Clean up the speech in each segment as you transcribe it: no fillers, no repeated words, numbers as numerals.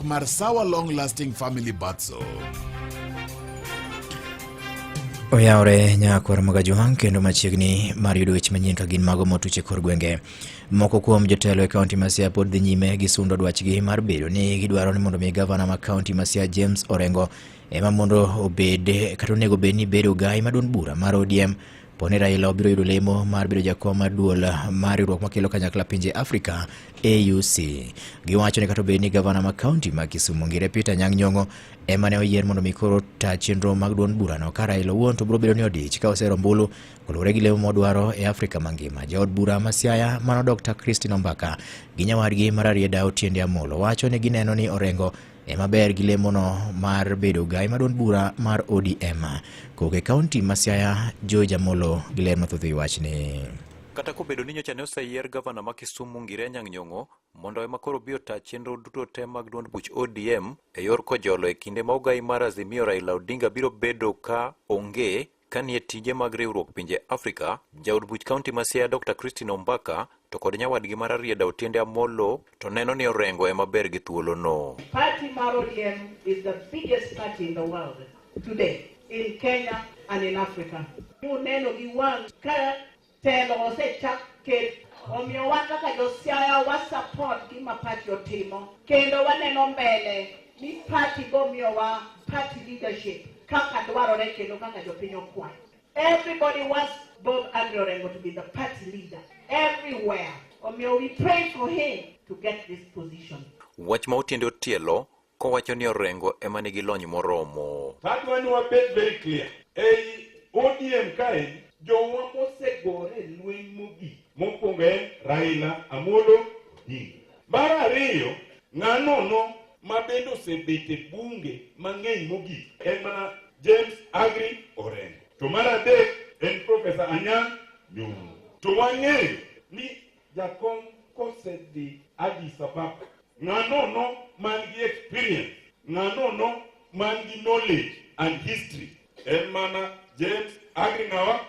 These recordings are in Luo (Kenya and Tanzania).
network mar Sawa Long Lasting Family Batso. Oyawre nyakwar magajuang kendo machiegni mar yudo weche manyien ka gin mago motuche kor gwenge. Moko kuom jotelo e kaunti ma Siaya pod dhi nyime gi sundo dwachgi mar bedo ni gidwaro ni mondo mi gavana ma kaunti ma Siaya James Orengo ema mondo obed kata onego bed ni bedo gai maduond bura mar ODM poni Raila obiro yudo lemo mar bedo jakom mar duol mar riwruok makelo kanyakla pinje Afrika AUC. Giwacho ni kata obed ni gavana ma kaunti ma Kisumu Ngire Peter Anyang' Nyong'o ema ne oyier mondo mi koro ta chenro mag duond burano ka Raila wuon to biro bedo ni odich ka osero ombulu kolure gi lemo modwaro e Afrika mangima. Jaod bura ma Siaya mano Dr. Christine Ombaka gi nyawadgi mar Arieda Otiende Amollo wacho ni gineno ni Orengo ema ber gi lemono mar bedo gai maduond bura mar ODM. Koke kaunti ma Siaya George Amollo gi ler mathoth e wachni. Kata kobedo ni nyocha ne oseyier gavana ma Kisumu Ngire Anyang' Nyong'o mondo ema koro biro ta chenro duto te mag duond buch ODM e yor kojolo e kinde ma ogai mar Azimio Raila Odinga biro bedo ka onge kanie tije mag riwruok pinje Afrika, jaod buch kaunti ma Siaya Dr. Christine Ombaka to kod nyawadgi mar Arieda Otiende Amollo to neno ni Orengo ema ber gi thuolo no. Party mar ODM is the biggest party in the world today, in Kenya and in Africa. Uneno gi wang ka telo osechak ket omiyo wan kaka jo Siaya wa support gima party otimo kendo waneno mbele ni party gomiyo wa party leadership kaka dwarore kendo kaka jopiny okwayo. Everybody wants Bob Andrew Orengo to be the party leader everywhere. Omiyo we pray for him to get this position. Wach ma Otiende Otielo kowacho ni Orengo ema nigi lony moromo. That one was very clear. ODM kae jowa mosegore lweny mogi mokwongo Raila Amollo Odinga. Mar ariyo ng'anono ma bende osebete bunge mang'eny mogi en mana James Agri Orengo. To mar adek en Professor Anyang' Nyong'o. To wang'eyo ni jakom kosedhi Addis Ababa ng'anono man gi experience, ng'anono man gi knowledge and history en mana James Agri Nawa.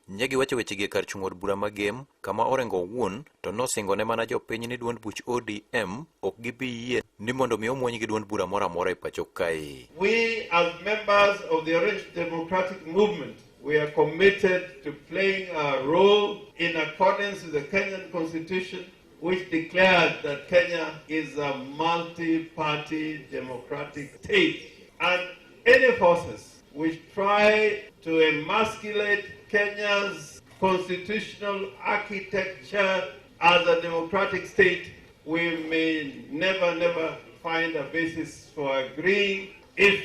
Nyegi wacho wechegi kar chung' od bura magem kama Orengo wuon to nosingo ne mana jopiny ni duond buch ODM ok gibi yie ni mondo mi omuony gi duond bura moro amora e pacho kae. We as members of the Orange Democratic Movement, we are committed to playing our role in accordance with the Kenyan Constitution, which declared that Kenya is a multi-party democratic state, and any forces which try to emasculate Kenya's constitutional architecture as a democratic state, we may never find a basis for agreeing if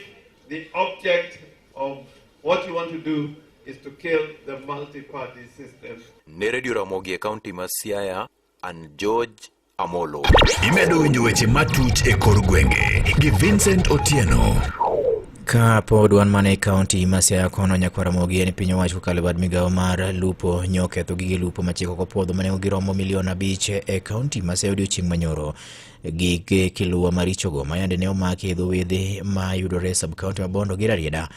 the object of what you want to do is to kill the multi-party system. Ne Radio Ramogi e kaunti ma Siaya, and George Amollo. Imedo winjo weche matut e kor gwenge gi Vincent Otieno. Ka pod wan mane kaunti ma Siaya kono nyakwara mogi en piny owacho kale bad migawo mar lupo nyoketho gige lupo machiko kopodho mane giromo milion 5 e kaunti ma Siaya odiochieng' manyoro. Gige kiluwa marichogo mayande ne omaki e dho wedhe ma yudore sub kaunti ma Bondo gi Rarieda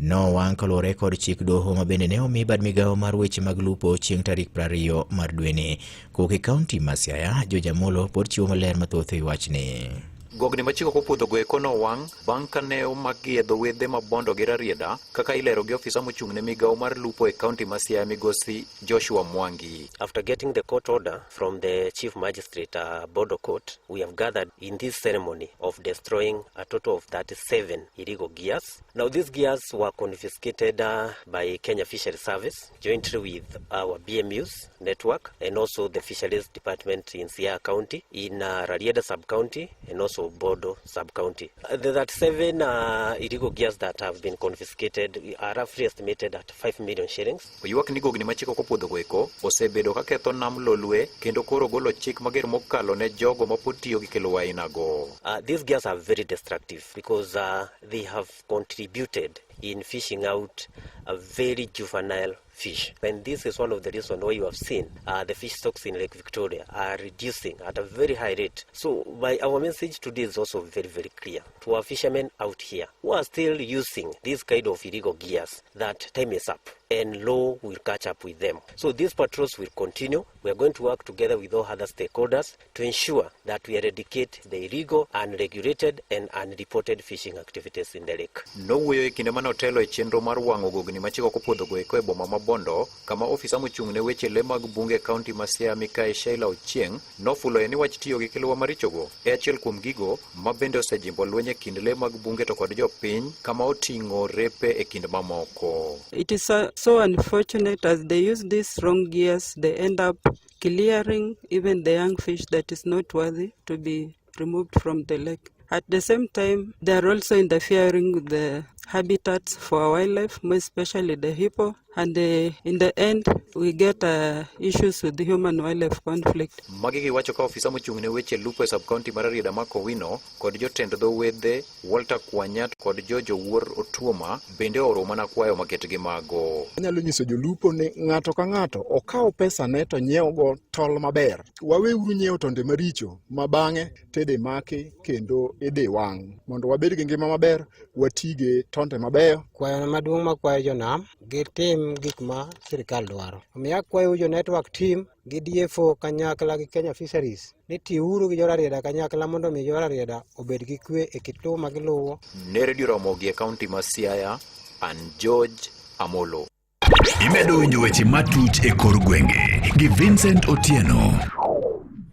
no wang kalore kod chik doho ma bende ne omi bad migawo mar weche mag lupo chieng' tarik 20 mar dweni. Koke kaunti ma Siaya George Amollo pod chiwo maler mathoth e wachni. Gogni machiko kopudho go ekono wang bang' kane omagi e dho wedhe ma Bondo gi Rarieda kaka ilero gi ofisa mochung' ne migawo mar lupo e kaunti ma Siaya migosi Joshua Mwangi. After getting the court order from the Chief Magistrate Bondo Court, we have gathered in this ceremony of destroying a total of 37 illegal gears. Now these gears were confiscated by Kenya Fisheries Service jointly with our BMUs network and also the Fisheries Department in Siaya County, in Rarieda Sub-County and also Bondo Sub-County. The 37 illegal gears that have been confiscated are roughly estimated at 5 million shillings. Oyuak ni gogni machiko kopudho go eko osebedo ka ketho nam lolwe kendo koro golo chik mager mokalo ne jogo mapotiyo gi kelo aina go. These gears are very destructive because they have contributed in fishing out a very juvenile fish. And this is one of the reasons why you have seen the fish stocks in Lake Victoria are reducing at a very high rate. So our message today is also very, very clear to our fishermen out here who are still using this kind of illegal gears that time is up and law will catch up with them. So these patrols will continue. We are going to work together with all other stakeholders to ensure that we eradicate the illegal, unregulated and unreported fishing activities in the lake. Nowuoyo e kinde mane otelo e chenro mar wang'o gogni machiko kopodho go eko e boma ma Bondo, kama ofisa mochung' ne weche le mag bunge kaunti ma Siaya Mikae Sheila Ochieng nofulo ni wach tiyo gi kiluwa marichogo e achiel kuom gigo ma bende osejimbo lweny e kind le mag bunge to kod jopiny kama oting'o repe e kind mamoko. It is so unfortunate as they use these wrong gears, they end up clearing even the young fish that is not worthy to be removed from the lake. At the same time, they are also interfering with the habitats for wildlife, more especially the hippo, and in the end, we get issues with the human-wildlife conflict. Magi giwacho ka ofisa mochung' ne weche lupo e sub-county mar Rarieda Mark Owino kod jotend dho wedhe Walter Kwanyat kod George Owuor Otuoma bende oro mana kwayo maketgi mago. Anyalo nyiso jolupo ni ng'ato ka ng'ato okaw pesa ne to nyiew go tol maber. Waweuru nyiew tonde maricho ma bang'e tede maki kendo ide wang'. Mondo wabed gi ngima maber, watige tonde mabeyo. Kwayo maduong' ma kwayo jonam gitim gik ma sirikal dwaro. Omiyo akwayo jo network team gi DFO kanyakla gi Kenya Fisheries ni tiuru gi jo-Rarieda kanyakla mondo mi jo-Rarieda obed gi kwe e kit luwo ma giluwo. Ne Radio Ramogi e kaunti ma Siaya, an George Amolo. Imedo winjo weche matut e kor gwenge gi Vincent Otieno.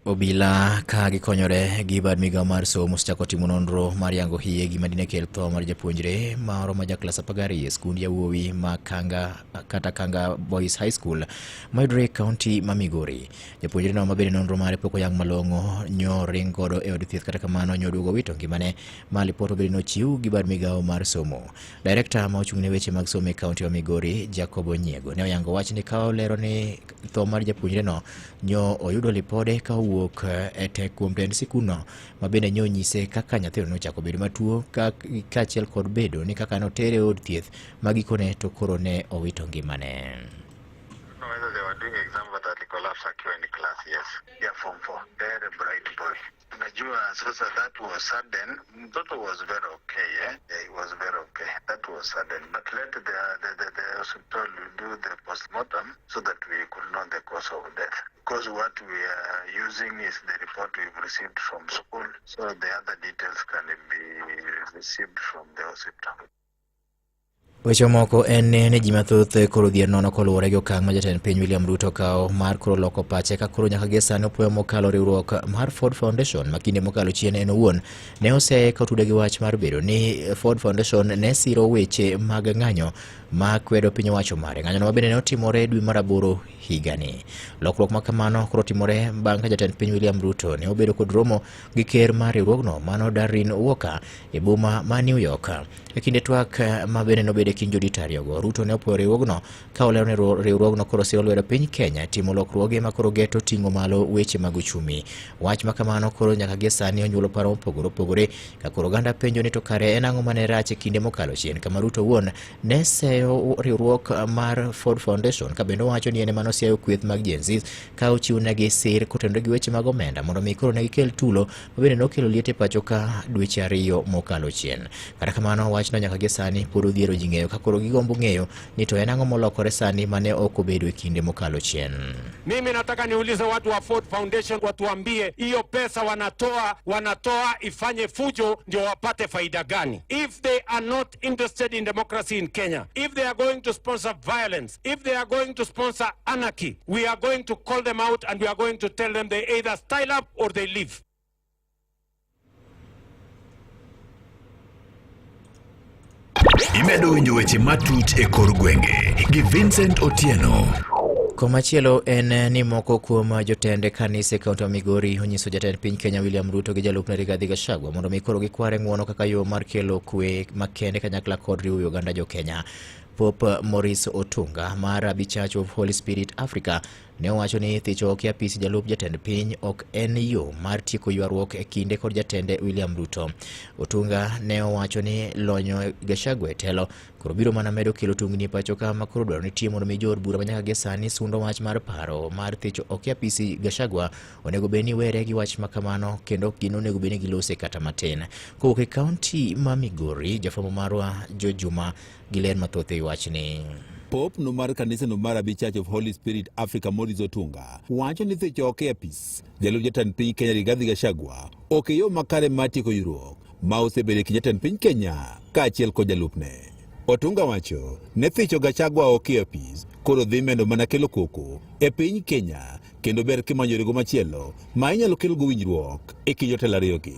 Obila ka gikonyore gi bad migawo mar somo osechako timo nonro mar yango hiye gima dine kel tho mar japuonjre moro ma jaklas 12 e skund yawuowi ma Kanga Boys High School mayudore e kaunti ma Migori. Japuonjre no mabende nonro mare pok oyang malong'o nyo ring godo e od thieth, kata kamano nyoduogo wito ngimane ma lipot obedi nochiw gi bad migawo mar somo. Director ma ochung' ne weche mag somo e kaunti ma Migori, Jacob Onyiego, ne oyango wach ni ka olero ni tho mar japuonjre no nyo oyudo lipode ka e tek kuom tend sikuno ma bende nyo nyise kaka nyathino nochako bedo matuo kaachiel kod bedo ni kaka notere od thieth ma gikone to koro ne owito ngimane. Whether they were doing exam but that collapse akiwa in class, yes. Yeah, form 4. They had a bright boy. Najua sasa that was sudden. Mtoto was very okay, yeah? Yeah, he was very okay. That was sudden. But later the hospital will do the postmortem so that we could know the cause of death. Because what we are using is the report we've received from school, so the other details can be received from the hospital. Weche moko en ne ji mathoth koro dhier nono koluwore gi okang' ma jatend piny William Ruto kawo mar koro loko pache ka koro nyaka gi sani opoyo mokalo riwruok mar Ford Foundation ma kinde mokalo chien en owuon ne oseye ka otude gi wach mar bedo ni Ford Foundation ne siro weche mag ng'anyo ma kwedo piny owacho mare. Ng'anyono mabende ne otimore dwe mar 8 higani. Lokruok ma kamano koro timore bang' ka jatend piny William Ruto ne obedo kod romo gi ker mar riwruogno mano Darren Walker e boma ma New York. E kinde twak ma bende nobede kind jodito ariyogo, Ruto ne opwoyo riwruogno ka olero ni riwruogno koro siro lwedo piny Kenya timo lokruoge ma koro geto ting'o malo weche mag uchumi. Wach ma kamano koro nyaka gi sani onyuolo paro mopogore opogore ka koro oganda penjo ni to kare en ang'o mane rach e kinde mokalo chien kama Ruto wuon ne seyo riwruok mar Ford Foundation ka bende owacho ni en ema nosiayo kweth mag Gen Z ka ochiwo negi sir kotenore gi weche mag omenda mondo mi koro ne gikel tulo ma bende nokelo liet e pacho ka dweche 2 mokalo chien. Kata kamano wachno nyaka gi sani pod odhiero ji ng'eyo ka koro gigombo ng'eyo ni to en ang'o molokore sani mane ok obedo e kinde mokalo chien. Mimi nataka niulize watu wa Ford Foundation watuambie hiyo pesa wanatoa ifanye fujo ndio wapate faida gani? If they are not interested in democracy in Kenya, if they are going to sponsor violence, if they are going to sponsor anarchy, we are going to call them out and we are going to tell them they either style up or they leave. Imedo winjo weche matut e kor gwenge gi Vincent Otieno. Komachielo en ni moko kuom jotende kanise kaunti ma Migori onyiso jatend piny Kenya William Ruto gi jalupne Rigathi Gachagua mondo mi koro gikware ng'uono kaka yo mar kelo kwe makende kanyakla kod riwo oganda jo Kenya. Pope Maurice Otunga mar The Church of Holy Spirit Africa ne owacho ni thicho ok apis jalup jatend piny ok en yo mar tieko ywaruok e kinde kod jatende William Ruto. Otunga ne owacho ni lonyo Gachagua e telo koro biro mana medo kelo tungni pacho ka makoro dwaro ni tie mondo mi jood bura manyaka gi sani sundo wach mar paro mar thicho ok apisi Gachagua onego beni were gi wach makamano kendo gino onego beni gilose kata matin. Kowuok e kaunti ma Migori, jafwambo marwa Jojuma giler mathoth e wachni. Pope no mar kanisa no mar Church of Holy Spirit Africa Morris Otunga wacho ni thicho ok apis jalup jatend piny Kenya Rigathi Gachagua ok yo makare mar tieko ywaruok ma osebedo ki jatend piny Kenya kaachiel kod jalupne. Otunga wacho ne thicho Gachagua ok apis koro dhi medo mana kelo koko e piny Kenya kendo ber kimanyo rego machielo ma inyalo kelo go winjruok e kind jotelo ariyogi.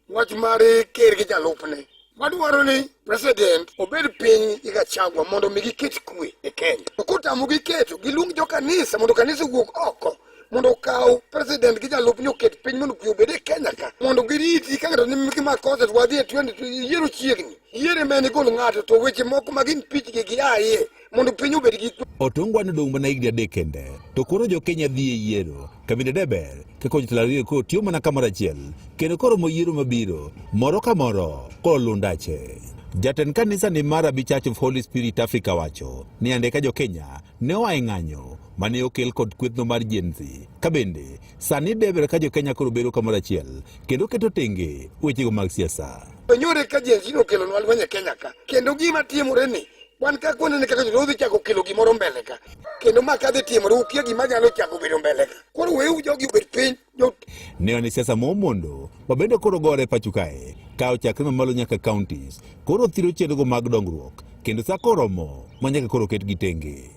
Wach mar ker gi jalupne madwaro ni president obed piny gi Gachagua mondo mi giket kwe e Kenya. Kotamo giketo giluong jo kanisa mondo kanisa wuog oko mondo kaw president gi jalupne oket piny mondo kwe obed e Kenya ka mondo giriti ka ng'ato nigi makosa wadhi e 20 yiero chiegni yiere meni gol ng'ato to weche moko magin pich gi giaye mondo piny obed gi Otungwa ne dong mana higni 3 kende to koro jo Kenya dhi e yiero kabinde deber kaka jotelo ariyo ko tiyo mana kamoro achiel kendo koro moyiero mabiro moro ka moro koro lundache. Jatend kanisa ni mar Church of Holy Spirit Africa wacho ni andika jo Kenya ne oaye ng'anyo mane okel kod kwethno mar Gen Z kabinde sani deber ka jo Kenya koro bedo kamoro achiel kendo keto tenge wechego mag siasa. Nyore ka Gen Z okelo nwa lweny Kenya ka kendo gima timore ni wan ka kwene ne kaka jodhi chako kelo gimoro mbele ka kendo ma kadhi timore ukia gima nyalo chako bedo mbele ka koro weu jogi obed piny ne ni siasa momondo babende koro gore pacho kae ka ochakre mamalo nyaka counties koro thiro chenrogo mag dongruok kendo sa koromo manyaka koro ket gitenge.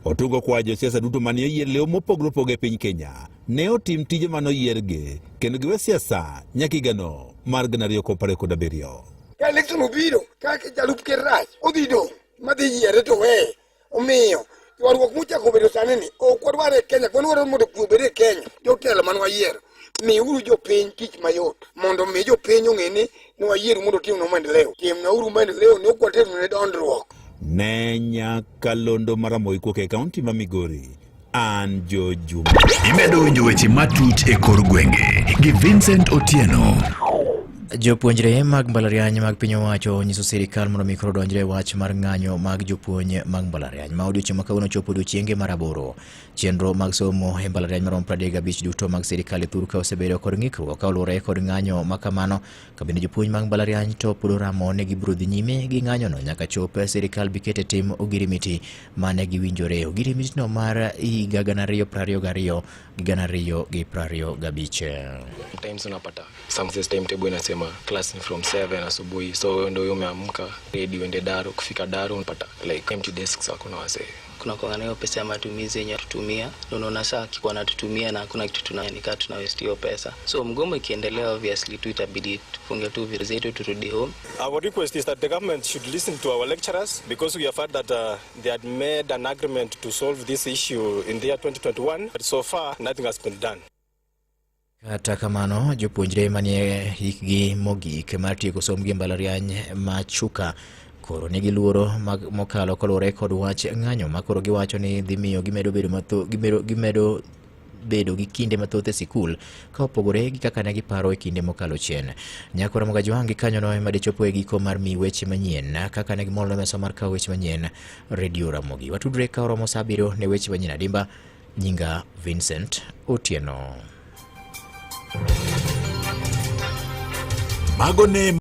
Otungo kwa jo siasa duto manie yier leo mopogore opoge piny Kenya ne otim tije manoyierge kendo giwe siasa nyaka higano mar 2017. Ka election obiro kaka jalup ker rach odhi dong' madhi yiere to we omiyo ywaruok mochako bedo sani ni ok wadwar e Kenya kwadwaro mondo kwe obed e Kenya. Jotelo man wayiero miuru jopiny tich mayot mondo mi jopiny ong'e ni wayieru mondo timnwa maendeleo. Timnauru maendeleo ni ok waterone dondruok. Ne nyaka londo Maramogi kuok e kaunti ma Migori. An Jojuma. Imedo winjo weche matut e kor gwenge gi Vincent Otieno. Jopuonjre mag mbalariany mag piny owacho nyiso sirikal mondo mikro donjre wach mar ng'anyo mag jopuonj mag mbalariany ma odiochieng' ma kawuono chopo odiochienge mar 8. Chenro mag somo e mbalariany marom 35 duto mag sirikal e thurka osebedo kod ng'ikruok ka oluwore kod ng'anyo ma kamano kabinde jopuonj mag mbalariany to pod oramo ne gibiro dhi nyime gi ng'anyono nyaka chop sirikal bikete tim ogirimiti mane giwinjore. Ogirimiti no mar higa 2022 gi 2025. Times unapata some system table inasema class from 7 asubuhi, so ndio umeamka ready uende daro, kufika daro unapata like empty desks hakuna wase. Kuna kwa hiyo pesa ya matumizi yenye tutumia, unaona saa kikuwa natutumia na hakuna kitu tunayanika tuna waste hiyo pesa. So mgomo ikiendelea obviously tu itabidi tufunge tu vile zetu turudi home. Our request is that the government should listen to our lecturers because we have heard that they had made an agreement to solve this issue in the year 2021, but so far nothing has been done. Kata kamano jopuonjre manie hikgi mogik mar tieko somb mbalariany ma Chuka koro negi luoro mokalo kolore kod wach ng'anyo makoro giwacho ni dhi miyo gimedo bedo gi kinde mathoth e sikul ka opogore gi kaka ne giparo e kinde mokalo chien. Nyakora Magajuangi kanyono ema dichopo e giko mar mi weche manyien kaka ne gimolno mesa mar kawo weche manyien Radio Ramogi. Watudre ka oromo saa 7 ne weche manyien adimba. Nyinga Vincent Otieno. Magone